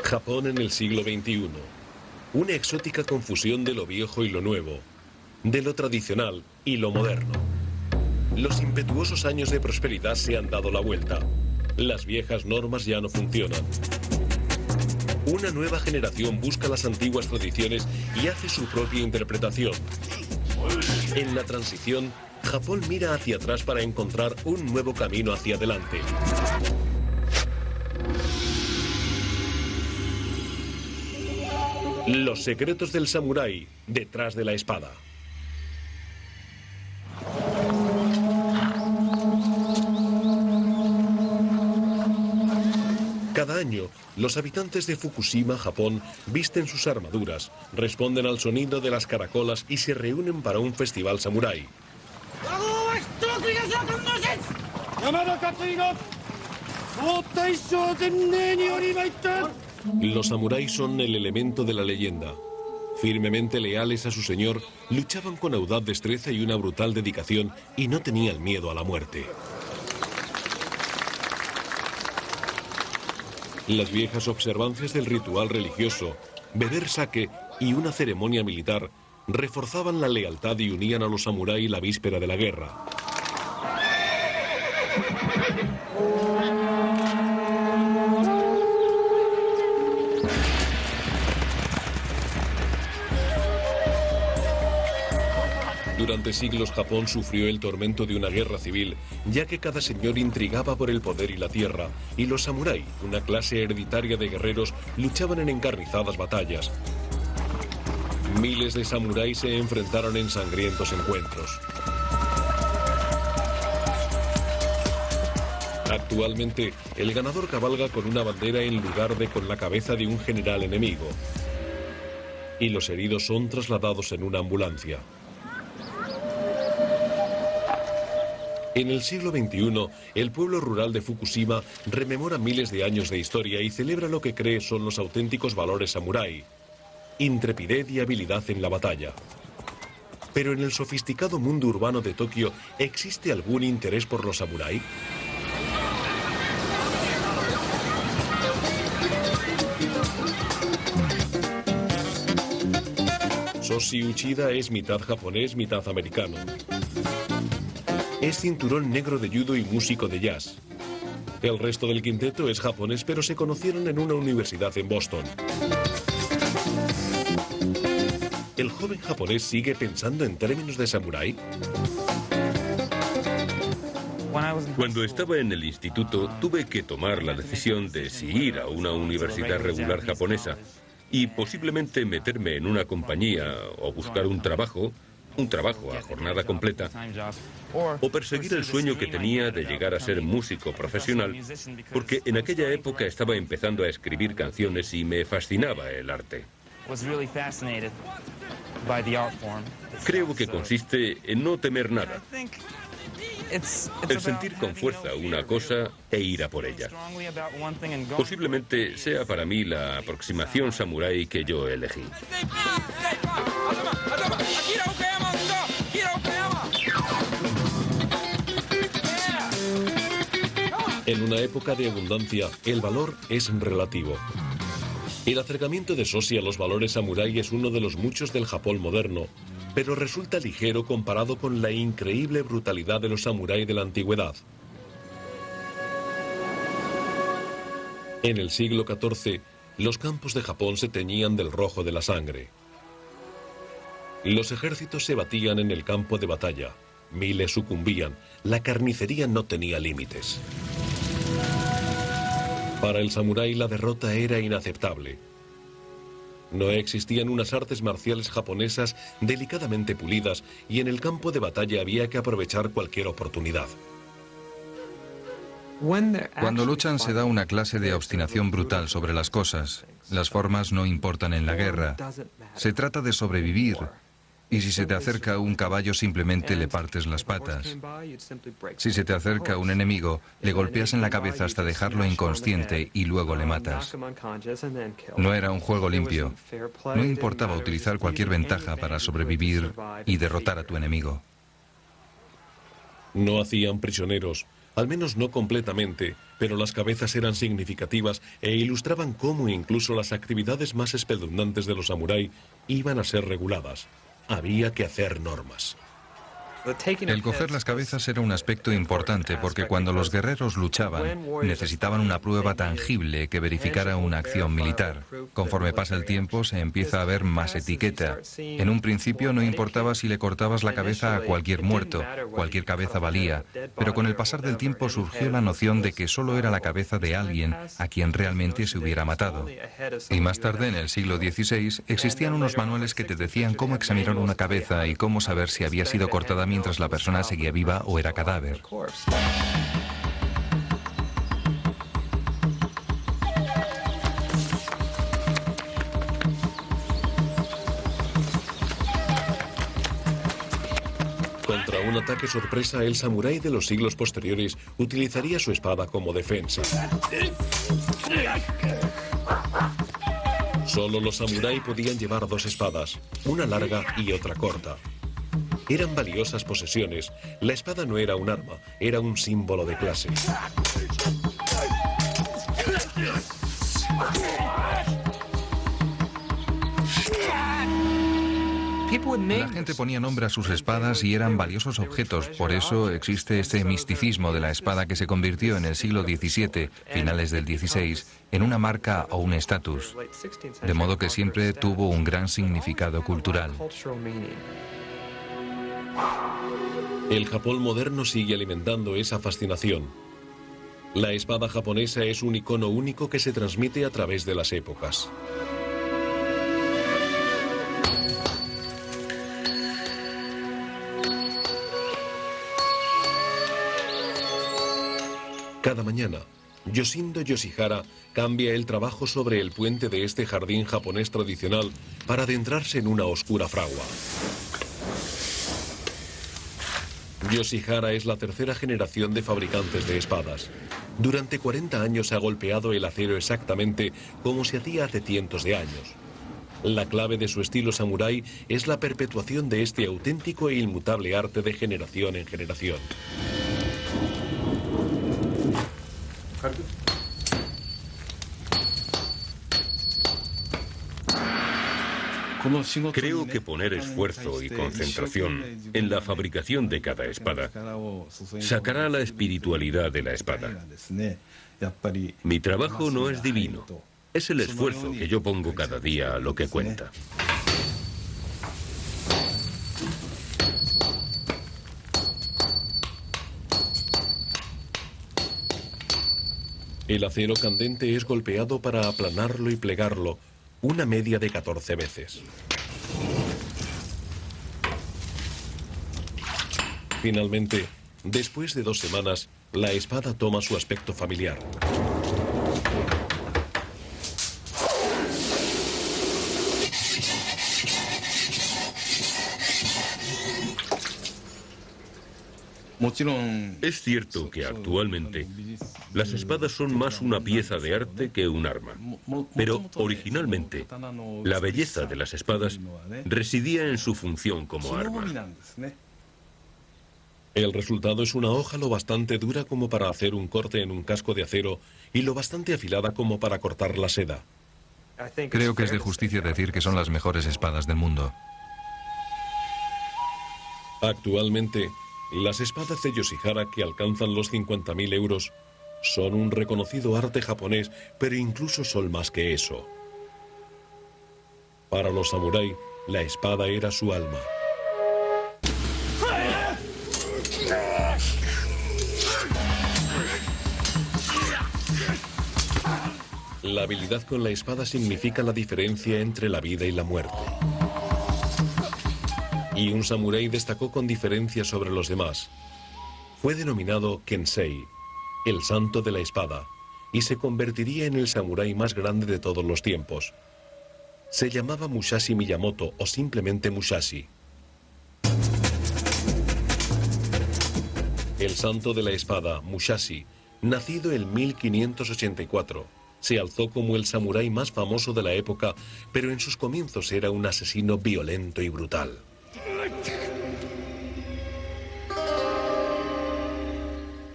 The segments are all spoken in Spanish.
Japón en el siglo XXI. Una exótica confusión de lo viejo y lo nuevo, de lo tradicional y lo moderno. Los impetuosos años de prosperidad se han dado la vuelta. Las viejas normas ya no funcionan. Una nueva generación busca las antiguas tradiciones y hace su propia interpretación. En la transición, Japón mira hacia atrás para encontrar un nuevo camino hacia adelante. Los secretos del samurái detrás de la espada. Cada año, los habitantes de Fukushima, Japón, visten sus armaduras, responden al sonido de las caracolas y se reúnen para un festival samurái. Los samuráis son el elemento de la leyenda. Firmemente leales a su señor, luchaban con audaz destreza y una brutal dedicación y no tenían miedo a la muerte. Las viejas observancias del ritual religioso, beber sake y una ceremonia militar reforzaban la lealtad y unían a los samuráis la víspera de la guerra. Durante siglos Japón sufrió el tormento de una guerra civil, ya que cada señor intrigaba por el poder y la tierra, y los samurái, una clase hereditaria de guerreros, luchaban en encarnizadas batallas. Miles de samuráis se enfrentaron en sangrientos encuentros. Actualmente, el ganador cabalga con una bandera en lugar de con la cabeza de un general enemigo, y los heridos son trasladados en una ambulancia. En el siglo XXI, el pueblo rural de Fukushima rememora miles de años de historia y celebra lo que cree son los auténticos valores samurái: intrepidez y habilidad en la batalla. Pero en el sofisticado mundo urbano de Tokio, ¿existe algún interés por los samurái? Soshi Uchida es mitad japonés, mitad americano. Es cinturón negro de judo y músico de jazz. El resto del quinteto es japonés, pero se conocieron en una universidad en Boston. ¿El joven japonés sigue pensando en términos de samurái? Cuando estaba en el instituto, tuve que tomar la decisión de si ir a una universidad regular japonesa y posiblemente meterme en una compañía o buscar un trabajo a jornada completa, o perseguir el sueño que tenía de llegar a ser músico profesional, porque en aquella época estaba empezando a escribir canciones y me fascinaba el arte. Creo que consiste en no temer nada, el sentir con fuerza una cosa e ir a por ella. Posiblemente sea para mí la aproximación samurái que yo elegí. En una época de abundancia, el valor es relativo. El acercamiento de Soshi a los valores samurái es uno de los muchos del Japón moderno, pero resulta ligero comparado con la increíble brutalidad de los samurái de la antigüedad. En el siglo XIV, los campos de Japón se teñían del rojo de la sangre. Los ejércitos se batían en el campo de batalla. Miles sucumbían. La carnicería no tenía límites. Para el samurái la derrota era inaceptable. No existían unas artes marciales japonesas delicadamente pulidas y en el campo de batalla había que aprovechar cualquier oportunidad. Cuando luchan se da una clase de obstinación brutal sobre las cosas. Las formas no importan en la guerra. Se trata de sobrevivir. Y si se te acerca un caballo, simplemente le partes las patas. Si se te acerca un enemigo, le golpeas en la cabeza hasta dejarlo inconsciente y luego le matas. No era un juego limpio. No importaba utilizar cualquier ventaja para sobrevivir y derrotar a tu enemigo. No hacían prisioneros. Al menos no completamente, pero las cabezas eran significativas e ilustraban cómo incluso las actividades más espeluznantes de los samurái iban a ser reguladas. Había que hacer normas. El coger las cabezas era un aspecto importante porque cuando los guerreros luchaban, necesitaban una prueba tangible que verificara una acción militar. Conforme pasa el tiempo, se empieza a ver más etiqueta. En un principio no importaba si le cortabas la cabeza a cualquier muerto, cualquier cabeza valía, pero con el pasar del tiempo surgió la noción de que solo era la cabeza de alguien a quien realmente se hubiera matado. Y más tarde, en el siglo XVI, existían unos manuales que te decían cómo examinar una cabeza y cómo saber si había sido cortada mientras la persona seguía viva o era cadáver. Contra un ataque sorpresa, el samurái de los siglos posteriores utilizaría su espada como defensa. Solo los samurái podían llevar dos espadas, una larga y otra corta. Eran valiosas posesiones. La espada no era un arma, era un símbolo de clase. La gente ponía nombre a sus espadas y eran valiosos objetos. Por eso existe este misticismo de la espada que se convirtió en el siglo XVII, finales del XVI, en una marca o un estatus. De modo que siempre tuvo un gran significado cultural. El Japón moderno sigue alimentando esa fascinación. La espada japonesa es un icono único que se transmite a través de las épocas. Cada mañana, Yoshindo Yoshihara cambia el trabajo sobre el puente de este jardín japonés tradicional para adentrarse en una oscura fragua. Yoshihara es la tercera generación de fabricantes de espadas. Durante 40 años ha golpeado el acero exactamente como se hacía hace cientos de años. La clave de su estilo samurái es la perpetuación de este auténtico e inmutable arte de generación en generación. Creo que poner esfuerzo y concentración en la fabricación de cada espada sacará la espiritualidad de la espada. Mi trabajo no es divino, es el esfuerzo que yo pongo cada día lo que cuenta. El acero candente es golpeado para aplanarlo y plegarlo, una media de 14 veces. Finalmente, después de 2 semanas, la espada toma su aspecto familiar. Es cierto que actualmente las espadas son más una pieza de arte que un arma, pero originalmente la belleza de las espadas residía en su función como arma. El resultado es una hoja lo bastante dura como para hacer un corte en un casco de acero y lo bastante afilada como para cortar la seda. Creo que es de justicia decir que son las mejores espadas del mundo. Actualmente, las espadas de Yoshihara que alcanzan los 50.000 euros son un reconocido arte japonés, pero incluso son más que eso. Para los samurái, la espada era su alma. La habilidad con la espada significa la diferencia entre la vida y la muerte. Y un samurái destacó con diferencia sobre los demás. Fue denominado Kensei, el santo de la espada, y se convertiría en el samurái más grande de todos los tiempos. Se llamaba Musashi Miyamoto o simplemente Musashi. El santo de la espada, Musashi, nacido en 1584, se alzó como el samurái más famoso de la época, pero en sus comienzos era un asesino violento y brutal.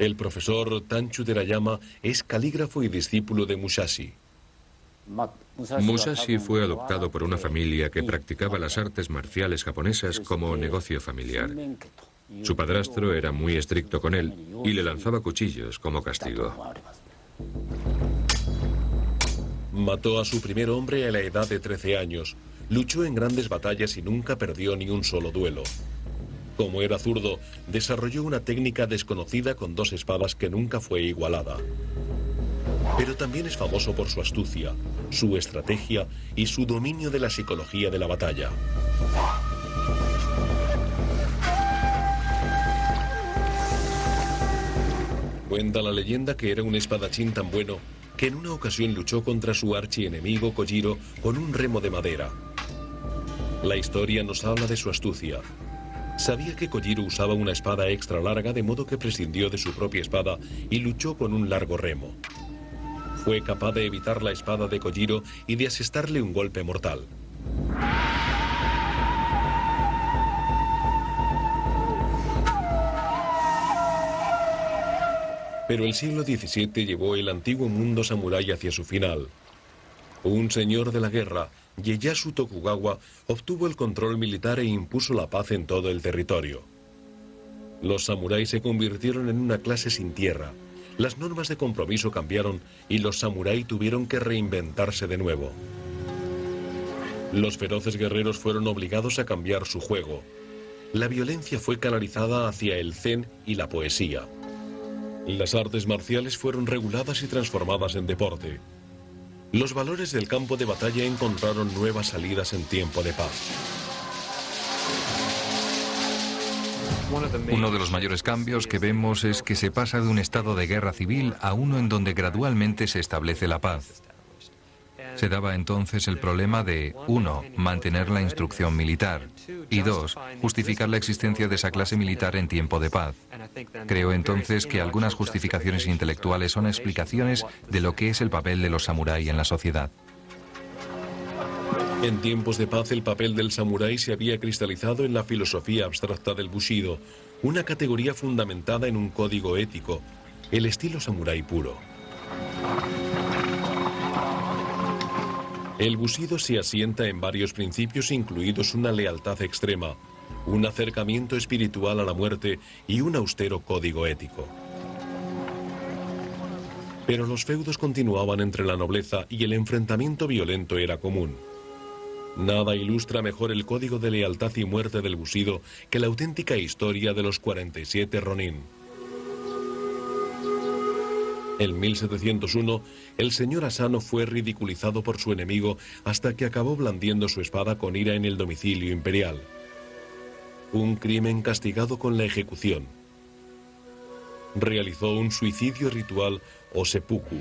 El profesor Tanchu Terayama es calígrafo y discípulo de Musashi. Musashi fue adoptado por una familia que practicaba las artes marciales japonesas como negocio familiar. Su padrastro era muy estricto con él y le lanzaba cuchillos como castigo. Mató a su primer hombre a la edad de 13 años. Luchó en grandes batallas y nunca perdió ni un solo duelo. Como era zurdo, desarrolló una técnica desconocida con 2 espadas que nunca fue igualada. Pero también es famoso por su astucia, su estrategia y su dominio de la psicología de la batalla. Cuenta la leyenda que era un espadachín tan bueno que en una ocasión luchó contra su archienemigo Kojiro con un remo de madera. La historia nos habla de su astucia. Sabía que Kojiro usaba una espada extra larga, de modo que prescindió de su propia espada y luchó con un largo remo. Fue capaz de evitar la espada de Kojiro y de asestarle un golpe mortal. Pero el siglo XVII llevó el antiguo mundo samurái hacia su final. Un señor de la guerra, Ieyasu Tokugawa, obtuvo el control militar e impuso la paz en todo el territorio. Los samuráis se convirtieron en una clase sin tierra. Las normas de compromiso cambiaron y los samurái tuvieron que reinventarse de nuevo. Los feroces guerreros fueron obligados a cambiar su juego. La violencia fue canalizada hacia el zen y la poesía. Las artes marciales fueron reguladas y transformadas en deporte. Los valores del campo de batalla encontraron nuevas salidas en tiempo de paz. Uno de los mayores cambios que vemos es que se pasa de un estado de guerra civil a uno en donde gradualmente se establece la paz. Se daba entonces el problema de, 1, mantener la instrucción militar, y 2, justificar la existencia de esa clase militar en tiempo de paz. Creo entonces que algunas justificaciones intelectuales son explicaciones de lo que es el papel de los samurái en la sociedad. En tiempos de paz, el papel del samurái se había cristalizado en la filosofía abstracta del Bushido, una categoría fundamentada en un código ético, el estilo samurái puro. El Bushido se asienta en varios principios, incluidos una lealtad extrema, un acercamiento espiritual a la muerte y un austero código ético. Pero los feudos continuaban entre la nobleza y el enfrentamiento violento era común. Nada ilustra mejor el código de lealtad y muerte del Bushido que la auténtica historia de los 47 Ronin. En 1701, el señor Asano fue ridiculizado por su enemigo hasta que acabó blandiendo su espada con ira en el domicilio imperial. Un crimen castigado con la ejecución. Realizó un suicidio ritual o seppuku.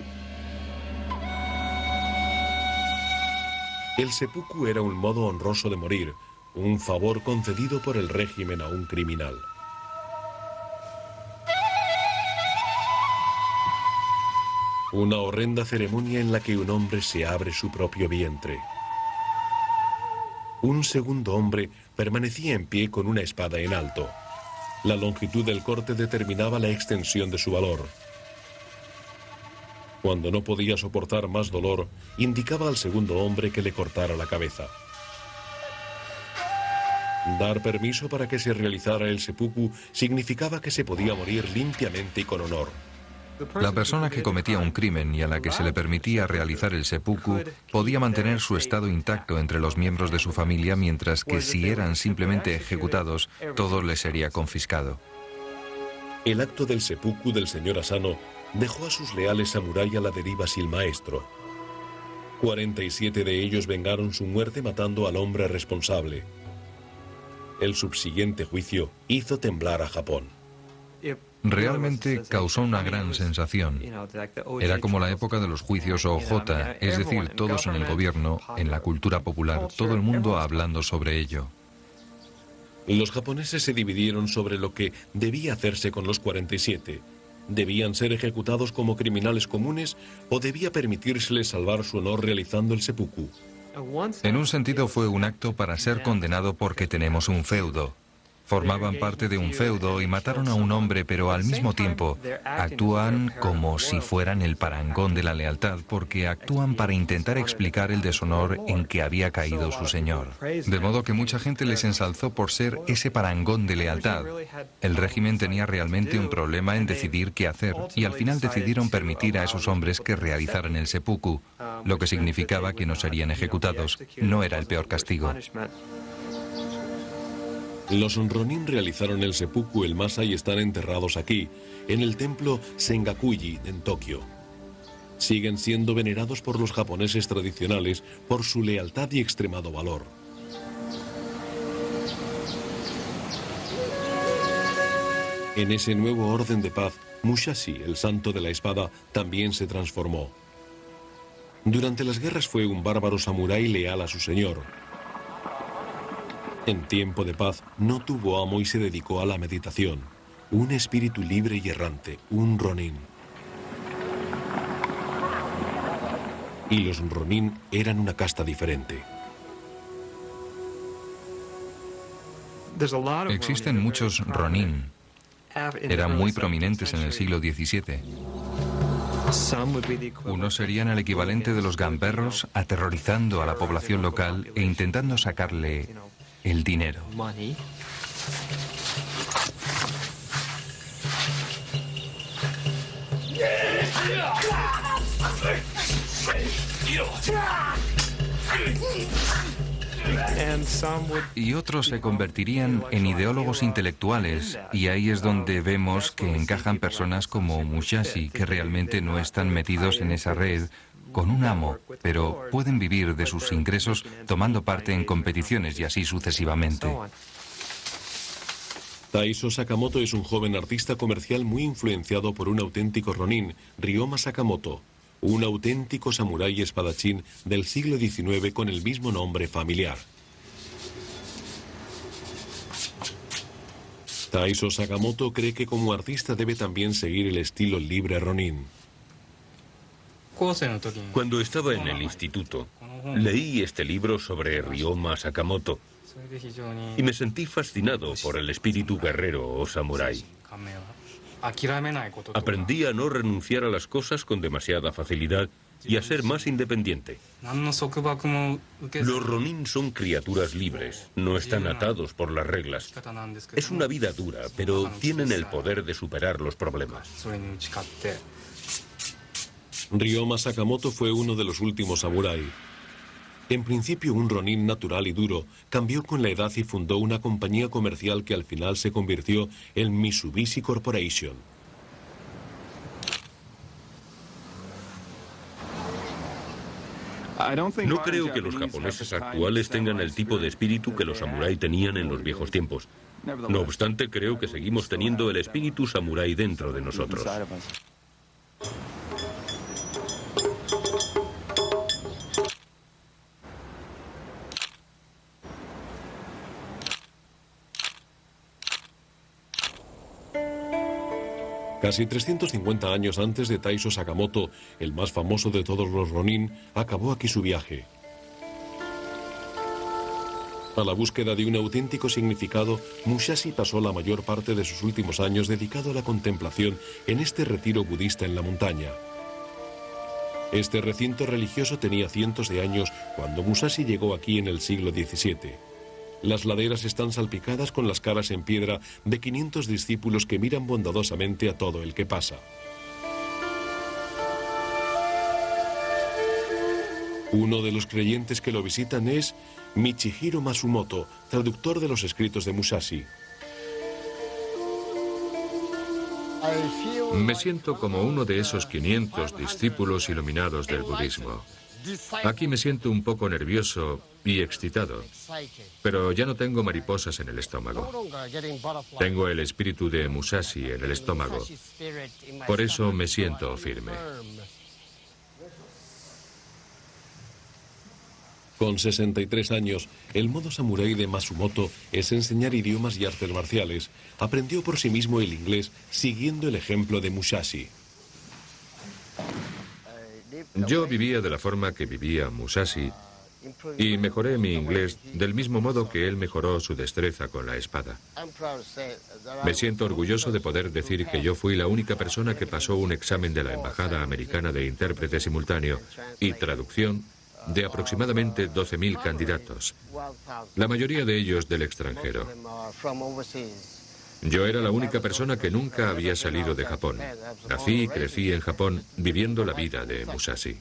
El seppuku era un modo honroso de morir, un favor concedido por el régimen a un criminal. Una horrenda ceremonia en la que un hombre se abre su propio vientre. Un segundo hombre permanecía en pie con una espada en alto. La longitud del corte determinaba la extensión de su valor. Cuando no podía soportar más dolor, indicaba al segundo hombre que le cortara la cabeza. Dar permiso para que se realizara el seppuku significaba que se podía morir limpiamente y con honor. La persona que cometía un crimen y a la que se le permitía realizar el seppuku podía mantener su estado intacto entre los miembros de su familia, mientras que si eran simplemente ejecutados, todo les sería confiscado. El acto del seppuku del señor Asano dejó a sus leales samurái a la deriva sin maestro. 47 de ellos vengaron su muerte matando al hombre responsable. El subsiguiente juicio hizo temblar a Japón. Realmente causó una gran sensación. Era como la época de los juicios OJ, es decir, todos en el gobierno, en la cultura popular, todo el mundo hablando sobre ello. Los japoneses se dividieron sobre lo que debía hacerse con los 47. ¿Debían ser ejecutados como criminales comunes o debía permitírseles salvar su honor realizando el seppuku? En un sentido fue un acto para ser condenado porque tenemos un feudo. Formaban parte de un feudo y mataron a un hombre, pero al mismo tiempo actúan como si fueran el parangón de la lealtad, porque actúan para intentar explicar el deshonor en que había caído su señor. De modo que mucha gente les ensalzó por ser ese parangón de lealtad. El régimen tenía realmente un problema en decidir qué hacer, y al final decidieron permitir a esos hombres que realizaran el seppuku, lo que significaba que no serían ejecutados. No era el peor castigo. Los Ronin realizaron el seppuku el masa y están enterrados aquí, en el templo Sengakuji, en Tokio. Siguen siendo venerados por los japoneses tradicionales por su lealtad y extremado valor. En ese nuevo orden de paz, Musashi, el santo de la espada, también se transformó. Durante las guerras fue un bárbaro samurái leal a su señor. En tiempo de paz no tuvo amo y se dedicó a la meditación. Un espíritu libre y errante, un Ronin. Y los Ronin eran una casta diferente. Existen muchos Ronin. Eran muy prominentes en el siglo XVII. Unos serían el equivalente de los gamberros, aterrorizando a la población local e intentando sacarle el dinero. Y otros se convertirían en ideólogos intelectuales, y ahí es donde vemos que encajan personas como Musashi, que realmente no están metidos en esa red con un amo, pero pueden vivir de sus ingresos tomando parte en competiciones y así sucesivamente. Taiso Sakamoto es un joven artista comercial muy influenciado por un auténtico Ronin, Ryoma Sakamoto, un auténtico samurái espadachín del siglo XIX con el mismo nombre familiar. Taiso Sakamoto cree que como artista debe también seguir el estilo libre Ronin. Cuando estaba en el instituto, leí este libro sobre Ryoma Sakamoto y me sentí fascinado por el espíritu guerrero o samurái. Aprendí a no renunciar a las cosas con demasiada facilidad y a ser más independiente. Los Ronin son criaturas libres, no están atados por las reglas. Es una vida dura, pero tienen el poder de superar los problemas. Ryoma Sakamoto fue uno de los últimos samurái. En principio un Ronin natural y duro, cambió con la edad y fundó una compañía comercial que al final se convirtió en Mitsubishi Corporation. No creo que los japoneses actuales tengan el tipo de espíritu que los samurái tenían en los viejos tiempos. No obstante, creo que seguimos teniendo el espíritu samurái dentro de nosotros. Casi 350 años antes de Taiso Sakamoto, el más famoso de todos los Ronin, acabó aquí su viaje. A la búsqueda de un auténtico significado, Musashi pasó la mayor parte de sus últimos años dedicado a la contemplación en este retiro budista en la montaña. Este recinto religioso tenía cientos de años cuando Musashi llegó aquí en el siglo XVII. Las laderas están salpicadas con las caras en piedra de 500 discípulos que miran bondadosamente a todo el que pasa. Uno de los creyentes que lo visitan es Michihiro Matsumoto, traductor de los escritos de Musashi. Me siento como uno de esos 500 discípulos iluminados del budismo. Aquí me siento un poco nervioso y excitado, pero ya no tengo mariposas en el estómago. Tengo el espíritu de Musashi en el estómago. Por eso me siento firme. Con 63 años, el modo samurái de Matsumoto es enseñar idiomas y artes marciales. Aprendió por sí mismo el inglés siguiendo el ejemplo de Musashi. Yo vivía de la forma que vivía Musashi y mejoré mi inglés del mismo modo que él mejoró su destreza con la espada. Me siento orgulloso de poder decir que yo fui la única persona que pasó un examen de la Embajada Americana de intérprete simultáneo y traducción de aproximadamente 12.000 candidatos, la mayoría de ellos del extranjero. Yo era la única persona que nunca había salido de Japón. Nací y crecí en Japón viviendo la vida de Musashi.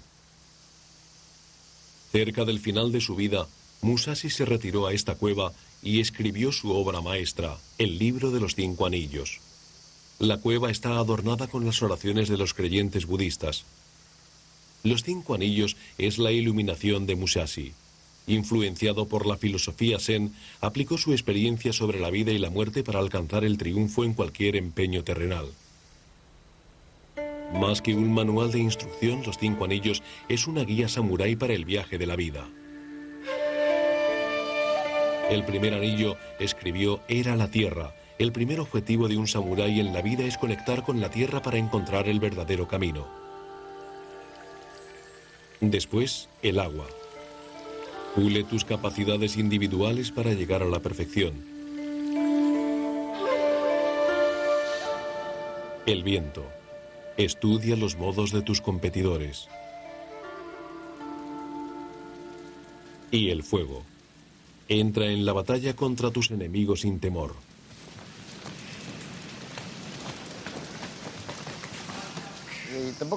Cerca del final de su vida, Musashi se retiró a esta cueva y escribió su obra maestra, el Libro de los 5 Anillos. La cueva está adornada con las oraciones de los creyentes budistas. Los 5 Anillos es la iluminación de Musashi. Influenciado por la filosofía Zen, aplicó su experiencia sobre la vida y la muerte para alcanzar el triunfo en cualquier empeño terrenal. Más que un manual de instrucción, los 5 Anillos es una guía samurái para el viaje de la vida. El primer anillo, escribió, era la tierra. El primer objetivo de un samurái en la vida es conectar con la tierra para encontrar el verdadero camino. Después, el agua. Pule tus capacidades individuales para llegar a la perfección. El viento. Estudia los modos de tus competidores. Y el fuego. Entra en la batalla contra tus enemigos sin temor.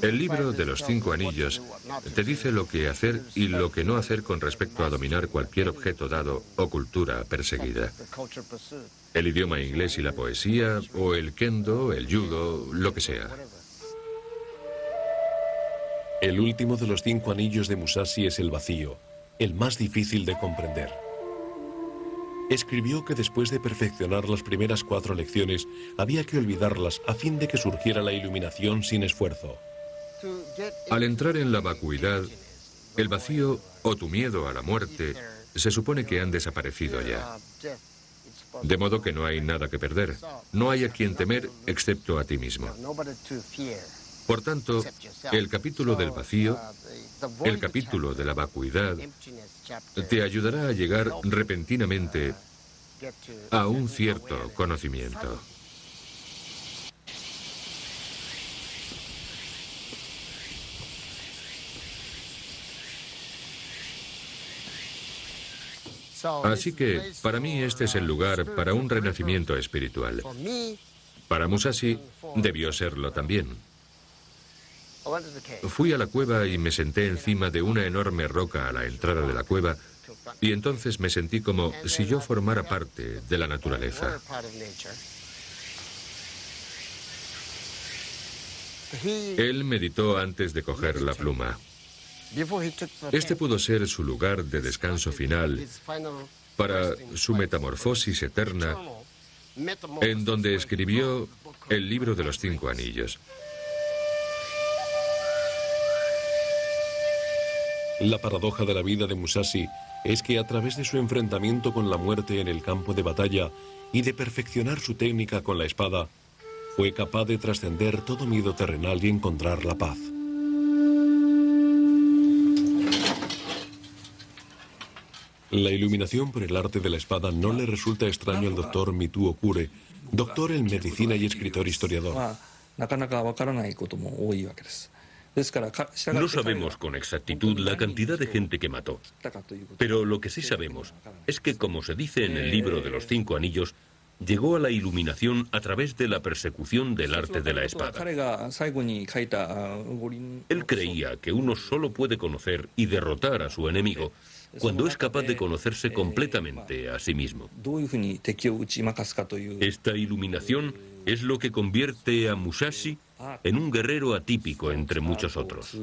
El libro de los 5 anillos te dice lo que hacer y lo que no hacer con respecto a dominar cualquier objeto dado o cultura perseguida. El idioma inglés y la poesía, o el kendo, el judo, lo que sea. El último de los 5 anillos de Musashi es el vacío, el más difícil de comprender. Escribió que después de perfeccionar las primeras 4 lecciones, había que olvidarlas a fin de que surgiera la iluminación sin esfuerzo. Al entrar en la vacuidad, el vacío o tu miedo a la muerte se supone que han desaparecido ya. De modo que no hay nada que perder. No hay a quien temer excepto a ti mismo. Por tanto, el capítulo del vacío, el capítulo de la vacuidad, te ayudará a llegar repentinamente a un cierto conocimiento. Así que, para mí, este es el lugar para un renacimiento espiritual. Para Musashi, debió serlo también. Fui a la cueva y me senté encima de una enorme roca a la entrada de la cueva, y entonces me sentí como si yo formara parte de la naturaleza. Él meditó antes de coger la pluma. Este pudo ser su lugar de descanso final para su metamorfosis eterna, en donde escribió el libro de los 5 anillos. La paradoja de la vida de Musashi es que a través de su enfrentamiento con la muerte en el campo de batalla y de perfeccionar su técnica con la espada, fue capaz de trascender todo miedo terrenal y encontrar la paz. La iluminación por el arte de la espada no le resulta extraño al doctor Mitsuo Kure, doctor en medicina y escritor historiador. No sabemos con exactitud la cantidad de gente que mató, pero lo que sí sabemos es que, como se dice en el libro de los 5 anillos, llegó a la iluminación a través de la persecución del arte de la espada. Él creía que uno solo puede conocer y derrotar a su enemigo cuando es capaz de conocerse completamente a sí mismo. Esta iluminación es lo que convierte a Musashi en un guerrero atípico entre muchos otros.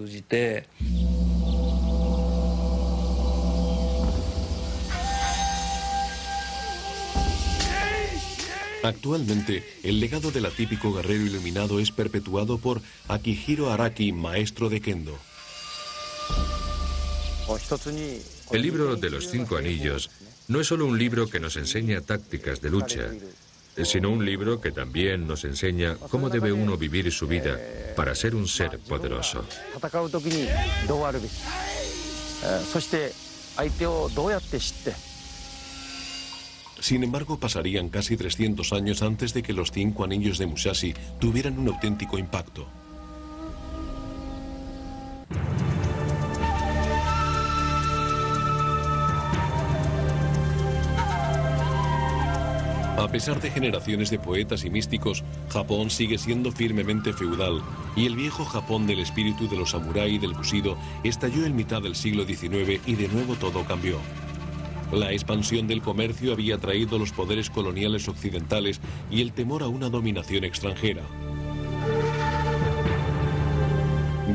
Actualmente, el legado del atípico guerrero iluminado es perpetuado por Akihiro Araki, maestro de Kendo. El libro de los 5 anillos no es solo un libro que nos enseña tácticas de lucha, sino un libro que también nos enseña cómo debe uno vivir su vida para ser un ser poderoso. Sin embargo, pasarían casi 300 años antes de que los 5 anillos de Musashi tuvieran un auténtico impacto. A pesar de generaciones de poetas y místicos, Japón sigue siendo firmemente feudal, y el viejo Japón del espíritu de los samurái y del bushido estalló en mitad del siglo XIX y de nuevo todo cambió. La expansión del comercio había traído los poderes coloniales occidentales y el temor a una dominación extranjera.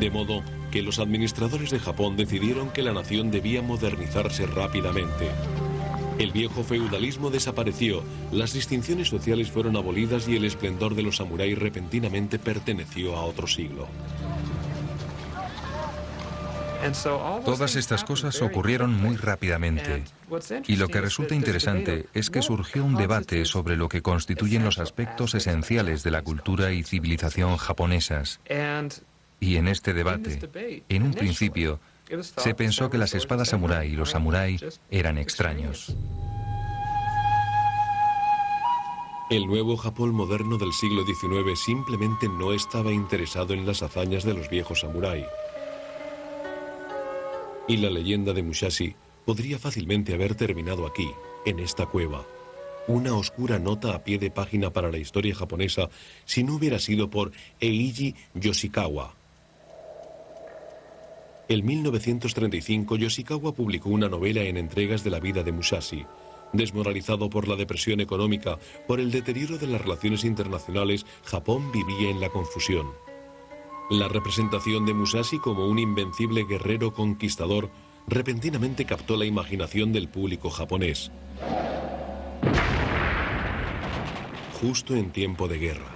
De modo que los administradores de Japón decidieron que la nación debía modernizarse rápidamente. El viejo feudalismo desapareció, las distinciones sociales fueron abolidas y el esplendor de los samuráis repentinamente perteneció a otro siglo. Todas estas cosas ocurrieron muy rápidamente. Y lo que resulta interesante es que surgió un debate sobre lo que constituyen los aspectos esenciales de la cultura y civilización japonesas. Y en este debate, en un principio, se pensó que las espadas samurái y los samurái eran extraños. El nuevo Japón moderno del siglo XIX simplemente no estaba interesado en las hazañas de los viejos samurái. Y la leyenda de Musashi podría fácilmente haber terminado aquí, en esta cueva. Una oscura nota a pie de página para la historia japonesa si no hubiera sido por Eiji Yoshikawa. En 1935, Yoshikawa publicó una novela en entregas de la vida de Musashi. Desmoralizado por la depresión económica, por el deterioro de las relaciones internacionales, Japón vivía en la confusión. La representación de Musashi como un invencible guerrero conquistador repentinamente captó la imaginación del público japonés. Justo en tiempo de guerra.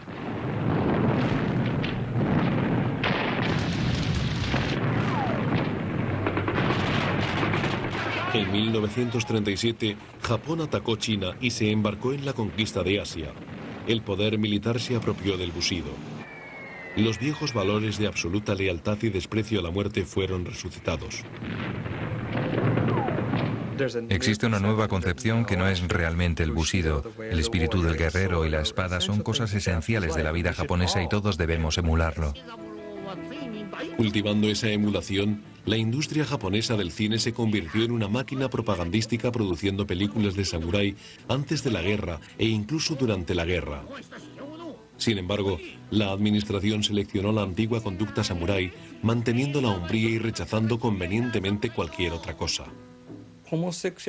En 1937, Japón atacó China y se embarcó en la conquista de Asia. El poder militar se apropió del bushido. Los viejos valores de absoluta lealtad y desprecio a la muerte fueron resucitados. Existe una nueva concepción que no es realmente el bushido. El espíritu del guerrero y la espada son cosas esenciales de la vida japonesa y todos debemos emularlo. Cultivando esa emulación, la industria japonesa del cine se convirtió en una máquina propagandística produciendo películas de samurái antes de la guerra e incluso durante la guerra. Sin embargo, la administración seleccionó la antigua conducta samurái, manteniendo la hombría y rechazando convenientemente cualquier otra cosa.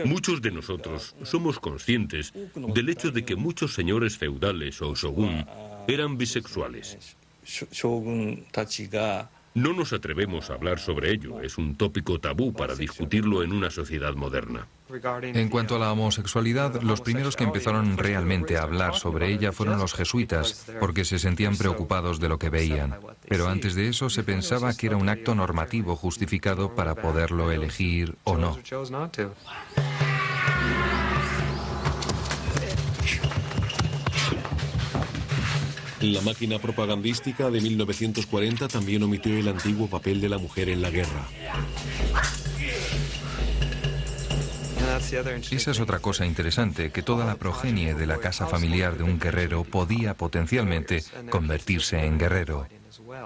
Muchos de nosotros somos conscientes del hecho de que muchos señores feudales o shogun eran bisexuales. No nos atrevemos a hablar sobre ello, es un tópico tabú para discutirlo en una sociedad moderna. En cuanto a la homosexualidad, los primeros que empezaron realmente a hablar sobre ella fueron los jesuitas, porque se sentían preocupados de lo que veían. Pero antes de eso se pensaba que era un acto normativo justificado para poderlo elegir o no. La máquina propagandística de 1940 también omitió el antiguo papel de la mujer en la guerra. Esa es otra cosa interesante, que toda la progenie de la casa familiar de un guerrero podía potencialmente convertirse en guerrero.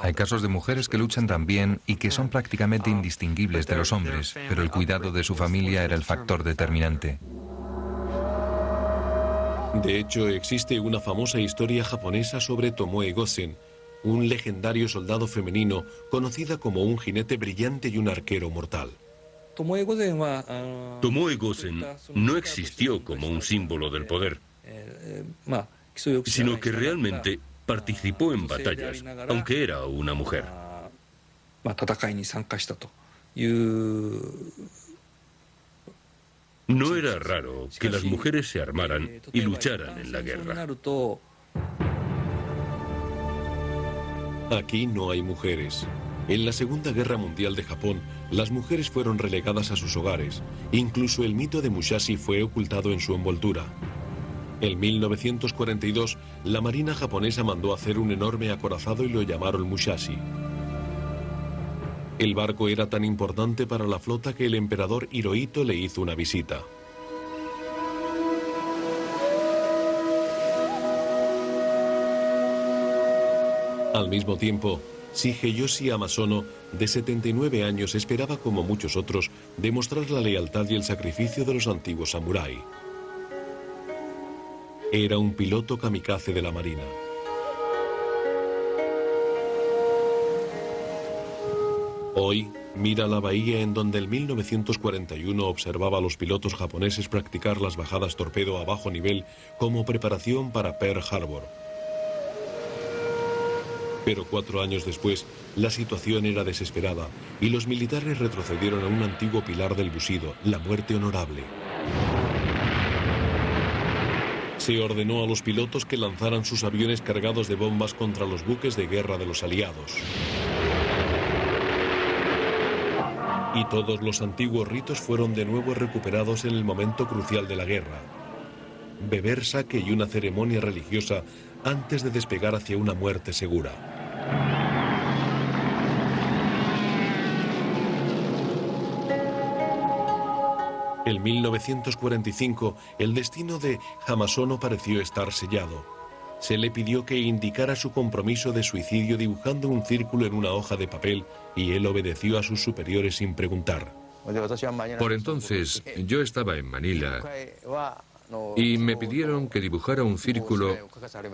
Hay casos de mujeres que luchan también y que son prácticamente indistinguibles de los hombres, pero el cuidado de su familia era el factor determinante. De hecho, existe una famosa historia japonesa sobre Tomoe Gosen, un legendario soldado femenino conocida como un jinete brillante y un arquero mortal. Tomoe Gosen no existió como un símbolo del poder, sino que realmente participó en batallas, aunque era una mujer. No era raro que las mujeres se armaran y lucharan en la guerra. Aquí no hay mujeres. En la Segunda Guerra Mundial de Japón, las mujeres fueron relegadas a sus hogares. Incluso el mito de Musashi fue ocultado en su envoltura. En 1942, la Marina japonesa mandó hacer un enorme acorazado y lo llamaron Musashi. El barco era tan importante para la flota que el emperador Hirohito le hizo una visita. Al mismo tiempo, Shigeyoshi Hamasono, de 79 años, esperaba, como muchos otros, demostrar la lealtad y el sacrificio de los antiguos samurái. Era un piloto kamikaze de la marina. Hoy mira la bahía en donde en 1941 observaba a los pilotos japoneses practicar las bajadas torpedo a bajo nivel como preparación para Pearl Harbor. Pero 4 años después, la situación era desesperada y los militares retrocedieron a un antiguo pilar del Bushido, la muerte honorable. Se ordenó a los pilotos que lanzaran sus aviones cargados de bombas contra los buques de guerra de los aliados. Y todos los antiguos ritos fueron de nuevo recuperados en el momento crucial de la guerra. Beber sake y una ceremonia religiosa antes de despegar hacia una muerte segura. En 1945, el destino de Hamasono pareció estar sellado. Se le pidió que indicara su compromiso de suicidio dibujando un círculo en una hoja de papel y él obedeció a sus superiores sin preguntar. Por entonces, yo estaba en Manila y me pidieron que dibujara un círculo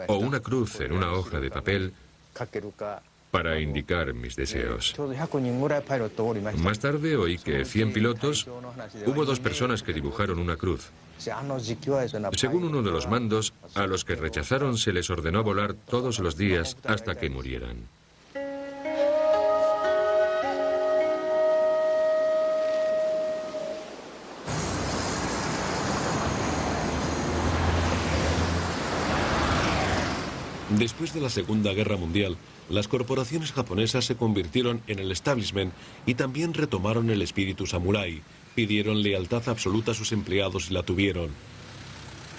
o una cruz en una hoja de papel para indicar mis deseos. Más tarde oí que 100 pilotos, hubo 2 personas que dibujaron una cruz. Según uno de los mandos, a los que rechazaron se les ordenó volar todos los días hasta que murieran. Después de la Segunda Guerra Mundial, las corporaciones japonesas se convirtieron en el establishment y también retomaron el espíritu samurái. Pidieron lealtad absoluta a sus empleados y la tuvieron.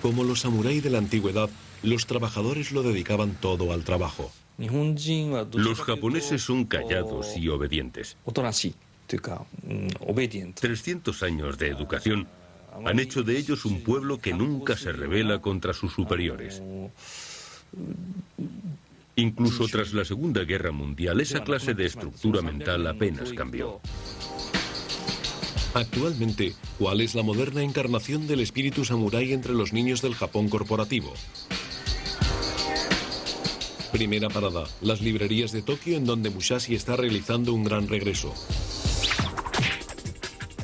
Como los samurái de la antigüedad, los trabajadores lo dedicaban todo al trabajo. Los japoneses son callados y obedientes. 300 años de educación han hecho de ellos un pueblo que nunca se rebela contra sus superiores. Incluso tras la Segunda Guerra Mundial, esa clase de estructura mental apenas cambió. Actualmente, ¿cuál es la moderna encarnación del espíritu samurái entre los niños del Japón corporativo? Primera parada, las librerías de Tokio, en donde Musashi está realizando un gran regreso.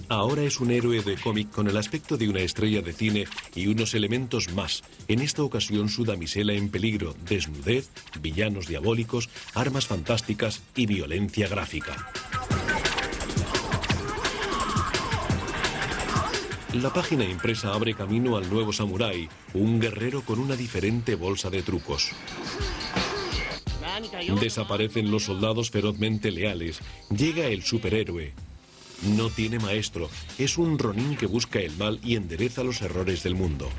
Ahora es un héroe de cómic con el aspecto de una estrella de cine y unos elementos más. En esta ocasión su damisela en peligro, desnudez, villanos diabólicos, armas fantásticas y violencia gráfica. La página impresa abre camino al nuevo samurái, un guerrero con una diferente bolsa de trucos. Desaparecen los soldados ferozmente leales. Llega el superhéroe. No tiene maestro, es un ronin que busca el mal y endereza los errores del mundo.